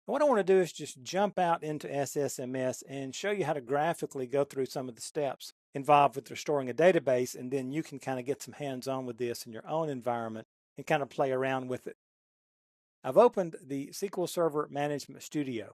What I want to do is just jump out into SSMS and show you how to graphically go through some of the steps involved with restoring a database, and then you can kind of get some hands-on with this in your own environment and kind of play around with it. I've opened the SQL Server Management Studio.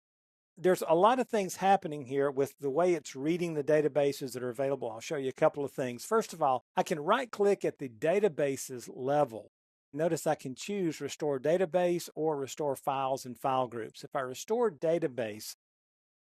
There's a lot of things happening here with the way it's reading the databases that are available. I'll show you a couple of things. First of all, I can right-click at the databases level. Notice I can choose Restore Database or Restore Files and File Groups. If I restore Database,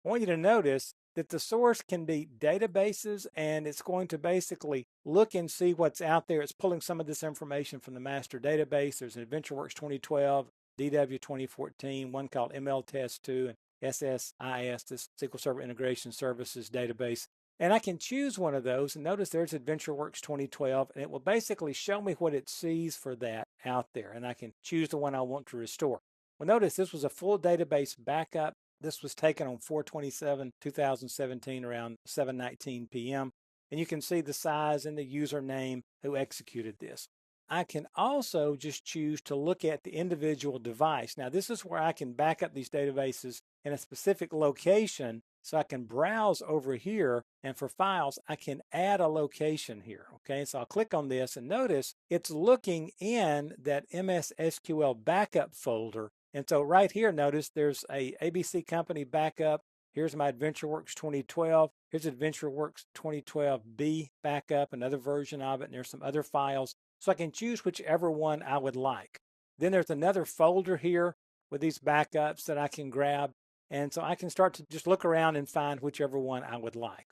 I want you to notice that the source can be databases, and it's going to basically look and see what's out there. It's pulling some of this information from the master database. There's an AdventureWorks 2012, DW 2014, one called MLTest2, and SSIS, this SQL Server Integration Services database. And I can choose one of those, and notice there's AdventureWorks 2012, and it will basically show me what it sees for that out there, and I can choose the one I want to restore. Well, notice this was a full database backup. This was taken on 4/27/2017 around 7:19 p.m. And you can see the size and the username who executed this. I can also just choose to look at the individual device. Now, this is where I can back up these databases in a specific location, so I can browse over here, and for files, I can add a location here. Okay, so I'll click on this, and notice it's looking in that MS SQL backup folder. And so right here, notice there's a ABC Company backup. Here's my AdventureWorks 2012. Here's AdventureWorks 2012B backup, another version of it, and there's some other files. So I can choose whichever one I would like. Then there's another folder here with these backups that I can grab. And so I can start to just look around and find whichever one I would like.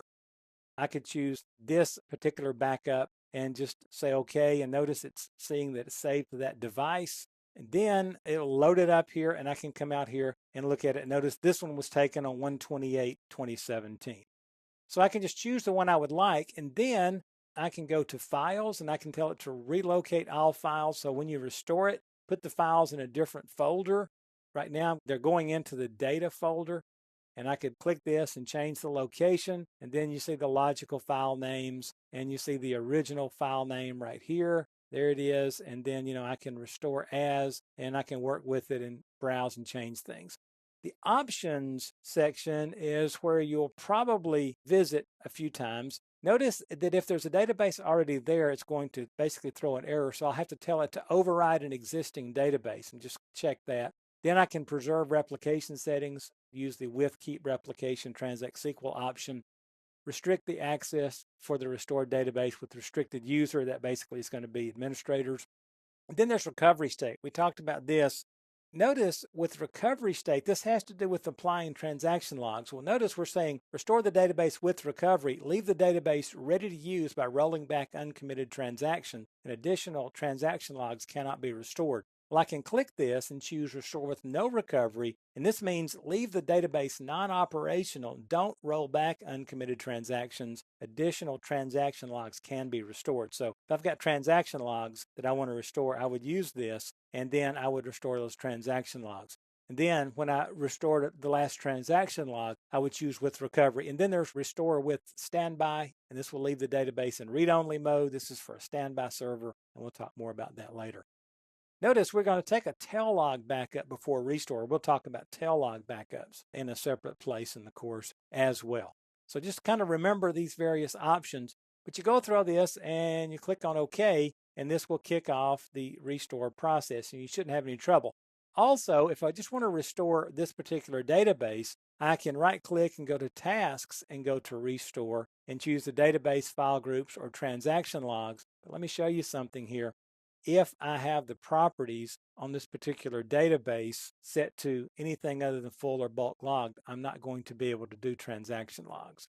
I could choose this particular backup and just say okay, and notice it's seeing that it's saved to that device. And then it'll load it up here, and I can come out here and look at it. Notice this one was taken on 1/28/2017. So I can just choose the one I would like, and then I can go to Files, and I can tell it to relocate all files. So when you restore it, put the files in a different folder. Right now, they're going into the Data folder, and I could click this and change the location, and then you see the logical file names, and you see the original file name right here. There it is, and then I can restore as, and I can work with it and browse and change things. The options section is where you'll probably visit a few times. Notice that if there's a database already there, it's going to basically throw an error, so I'll have to tell it to override an existing database, and just check that. Then I can preserve replication settings, use the with keep replication transact SQL option, restrict the access for the restored database with restricted user. That basically is going to be administrators. And then there's recovery state. We talked about this. Notice with recovery state, this has to do with applying transaction logs. Well, notice we're saying restore the database with recovery, leave the database ready to use by rolling back uncommitted transactions, and additional transaction logs cannot be restored. Well, I can click this and choose Restore with no recovery, and this means leave the database non-operational. Don't roll back uncommitted transactions. Additional transaction logs can be restored. So if I've got transaction logs that I want to restore, I would use this, and then I would restore those transaction logs. And then when I restored the last transaction log, I would choose with recovery. And then there's restore with standby, and this will leave the database in read-only mode. This is for a standby server, and we'll talk more about that later. Notice we're going to take a tail log backup before restore. We'll talk about tail log backups in a separate place in the course as well. So just kind of remember these various options, but you go through all this and you click on OK, and this will kick off the restore process, and you shouldn't have any trouble. Also, if I just want to restore this particular database, I can right click and go to tasks and go to restore and choose the database file groups or transaction logs. But let me show you something here. If I have the properties on this particular database set to anything other than full or bulk logged, I'm not going to be able to do transaction logs.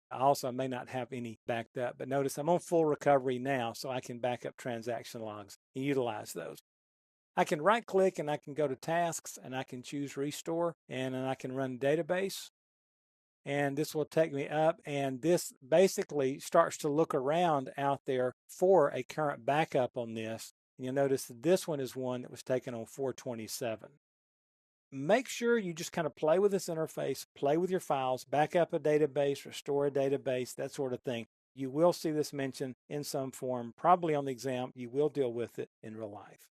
I also may not have any backed up, but notice I'm on full recovery now, so I can back up transaction logs and utilize those. I can right click and I can go to tasks and I can choose restore, and then I can run database. And this will take me up, and this basically starts to look around out there for a current backup on this. And you'll notice that this one is one that was taken on 4/27. Make sure you just kind of play with this interface, play with your files, back up a database, restore a database, that sort of thing. You will see this mentioned in some form, probably on the exam. You will deal with it in real life.